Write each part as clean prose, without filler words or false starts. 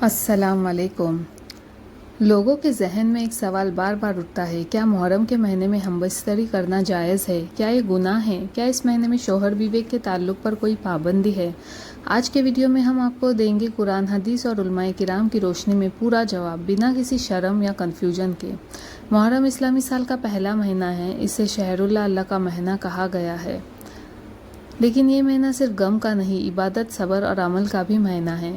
السلام علیکم۔ لوگوں کے ذہن میں ایک سوال بار بار اٹھتا ہے، کیا محرم کے مہینے میں ہم بستری کرنا جائز ہے؟ کیا یہ گناہ ہے؟ کیا اس مہینے میں شوہر بیوی کے تعلق پر کوئی پابندی ہے؟ آج کے ویڈیو میں ہم آپ کو دیں گے قرآن، حدیث اور علماء کرام کی روشنی میں پورا جواب، بنا کسی شرم یا کنفیوژن کے۔ محرم اسلامی سال کا پہلا مہینہ ہے، اسے شہر اللہ کا مہینہ کہا گیا ہے۔ لیکن یہ مہینہ صرف غم کا نہیں، عبادت، صبر اور عمل کا بھی مہینہ ہے۔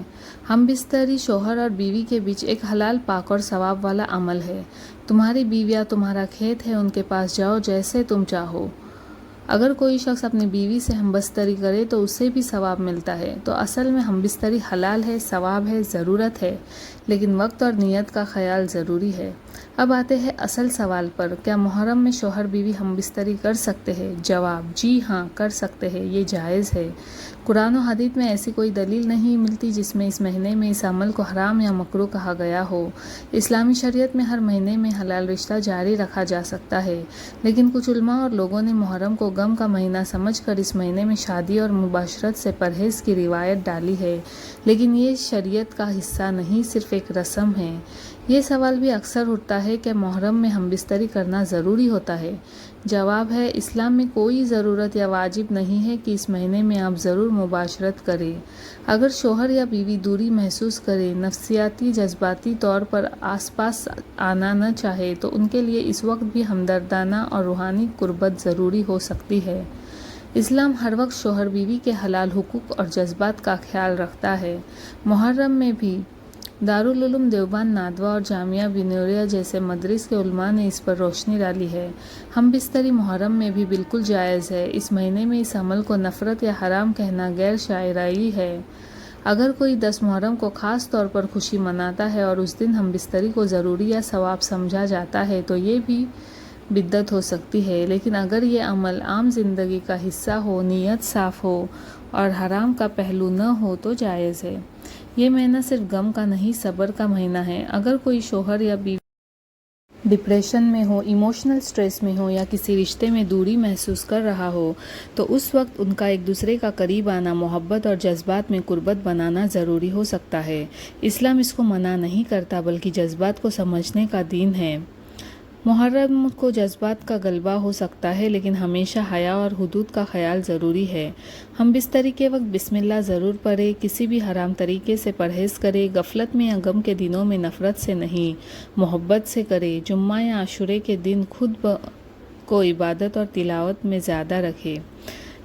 ہم بستری شوہر اور بیوی کے بیچ ایک حلال، پاک اور ثواب والا عمل ہے۔ تمہاری بیویاں تمہارا کھیت ہے، ان کے پاس جاؤ جیسے تم چاہو۔ اگر کوئی شخص اپنی بیوی سے ہم بستری کرے تو اسے بھی ثواب ملتا ہے۔ تو اصل میں ہم بستری حلال ہے، ثواب ہے، ضرورت ہے، لیکن وقت اور نیت کا خیال ضروری ہے۔ اب آتے ہیں اصل سوال پر، کیا محرم میں شوہر بیوی ہم بستری کر سکتے ہیں؟ جواب، جی ہاں، کر سکتے ہیں، یہ جائز ہے۔ قرآن و حدیث میں ایسی کوئی دلیل نہیں ملتی جس میں اس مہینے میں اس عمل کو حرام یا مکروہ کہا گیا ہو۔ اسلامی شریعت میں ہر مہینے میں حلال رشتہ جاری رکھا جا سکتا ہے، لیکن کچھ علماء اور لوگوں نے محرم کو غم کا مہینہ سمجھ کر اس مہینے میں شادی اور مباشرت سے پرہیز کی روایت ڈالی ہے، لیکن یہ شریعت کا حصہ نہیں، صرف ایک رسم ہے۔ یہ سوال بھی اکثر اٹھتا ہے کہ محرم میں ہم بستری کرنا ضروری ہوتا ہے؟ جواب ہے، اسلام میں کوئی ضرورت یا واجب نہیں ہے کہ اس مہینے میں آپ ضرور مباشرت کریں۔ اگر شوہر یا بیوی دوری محسوس کرے، نفسیاتی جذباتی طور پر آس پاس آنا نہ چاہے، تو ان کے لیے اس وقت بھی ہمدردانہ اور روحانی قربت ضروری ہو سکتی ہے۔ اسلام ہر وقت شوہر بیوی کے حلال حقوق اور جذبات کا خیال رکھتا ہے۔ محرم میں بھی دارالعلوم دیوبند، نادوا اور جامعہ بنوریا جیسے مدارس کے علماء نے اس پر روشنی ڈالی ہے۔ ہم بستری محرم میں بھی بالکل جائز ہے۔ اس مہینے میں اس عمل کو نفرت یا حرام کہنا غیر شرعی ہے۔ اگر کوئی 10 محرم کو خاص طور پر خوشی مناتا ہے اور اس دن ہم بستری کو ضروری یا ثواب سمجھا جاتا ہے تو یہ بھی بدعت ہو سکتی ہے، لیکن اگر یہ عمل عام زندگی کا حصہ ہو، نیت صاف ہو اور حرام کا پہلو نہ ہو تو جائز ہے۔ یہ مہینہ صرف غم کا نہیں، صبر کا مہینہ ہے۔ اگر کوئی شوہر یا بیوی ڈپریشن میں ہو، ایموشنل سٹریس میں ہو یا کسی رشتے میں دوری محسوس کر رہا ہو تو اس وقت ان کا ایک دوسرے کا قریب آنا، محبت اور جذبات میں قربت بنانا ضروری ہو سکتا ہے۔ اسلام اس کو منع نہیں کرتا بلکہ جذبات کو سمجھنے کا دین ہے۔ محرم کو جذبات کا غلبہ ہو سکتا ہے، لیکن ہمیشہ حیا اور حدود کا خیال ضروری ہے۔ ہم بستری کے وقت بسم اللہ ضرور پڑھیں، کسی بھی حرام طریقے سے پرہیز کریں، غفلت میں یا غم کے دنوں میں نفرت سے نہیں، محبت سے کریں۔ جمعہ یا عاشورے کے دن خود کو عبادت اور تلاوت میں زیادہ رکھیں۔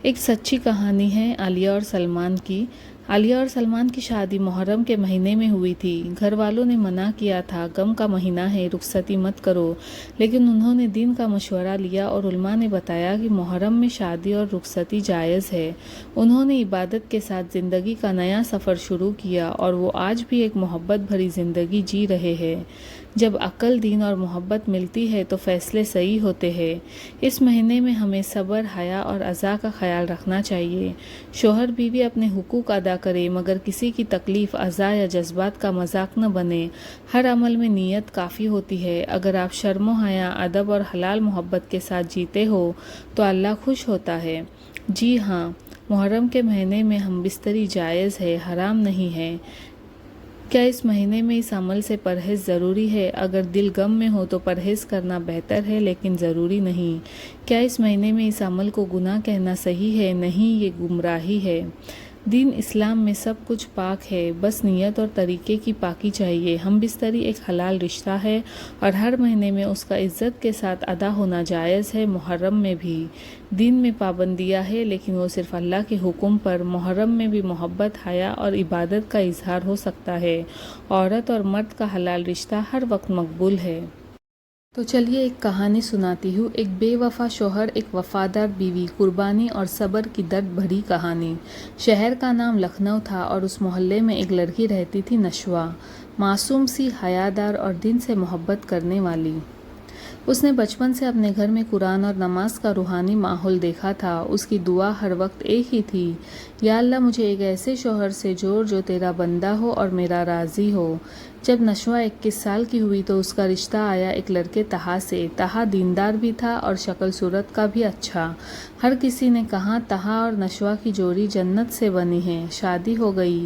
ایک سچی کہانی ہے عالیہ اور سلمان کی۔ عالیہ اور سلمان کی شادی محرم کے مہینے میں ہوئی تھی۔ گھر والوں نے منع کیا تھا، غم کا مہینہ ہے، رخصتی مت کرو، لیکن انہوں نے دین کا مشورہ لیا اور علماء نے بتایا کہ محرم میں شادی اور رخصتی جائز ہے۔ انہوں نے عبادت کے ساتھ زندگی کا نیا سفر شروع کیا اور وہ آج بھی ایک محبت بھری زندگی جی رہے ہیں۔ جب عقل، دین اور محبت ملتی ہے تو فیصلے صحیح ہوتے ہیں۔ اس مہینے میں ہمیں صبر، حیا اور عزا کا خیال رکھنا چاہیے۔ شوہر بیوی اپنے حقوق ادا کرے، مگر کسی کی تکلیف، عزا یا جذبات کا مذاق نہ بنے۔ ہر عمل میں نیت کافی ہوتی ہے۔ اگر آپ شرم و حیا، ادب اور حلال محبت کے ساتھ جیتے ہو تو اللہ خوش ہوتا ہے۔ جی ہاں، محرم کے مہینے میں ہم بستری جائز ہے، حرام نہیں ہے۔ کیا اس مہینے میں اس عمل سے پرہیز ضروری ہے؟ اگر دل غم میں ہو تو پرہیز کرنا بہتر ہے، لیکن ضروری نہیں۔ کیا اس مہینے میں اس عمل کو گناہ کہنا صحیح ہے؟ نہیں، یہ گمراہی ہے۔ دین اسلام میں سب کچھ پاک ہے، بس نیت اور طریقے کی پاکی چاہیے۔ ہم بستری ایک حلال رشتہ ہے اور ہر مہینے میں اس کا عزت کے ساتھ ادا ہونا جائز ہے۔ محرم میں بھی دین میں پابندیاں ہیں، لیکن وہ صرف اللہ کے حکم پر۔ محرم میں بھی محبت، حیا اور عبادت کا اظہار ہو سکتا ہے۔ عورت اور مرد کا حلال رشتہ ہر وقت مقبول ہے۔ تو چلیے ایک کہانی سناتی ہوں، ایک بے وفا شوہر، ایک وفادار بیوی، قربانی اور صبر کی درد بھری کہانی۔ شہر کا نام لکھنؤ تھا اور اس محلے میں ایک لڑکی رہتی تھی، نشوہ، معصوم سی، حیادار اور دین سے محبت کرنے والی۔ اس نے بچپن سے اپنے گھر میں قرآن اور نماز کا روحانی ماحول دیکھا تھا۔ اس کی دعا ہر وقت ایک ہی تھی، یا اللہ مجھے ایک ایسے شوہر سے جوڑ جو تیرا بندہ ہو اور میرا راضی ہو۔ جب نشوہ 21 سال کی ہوئی تو اس کا رشتہ آیا ایک لڑکے طہا سے۔ طہا دیندار بھی تھا اور شکل صورت کا بھی اچھا۔ ہر کسی نے کہا طہا اور نشوہ کی جوڑی جنت سے بنی ہے۔ شادی ہو گئی۔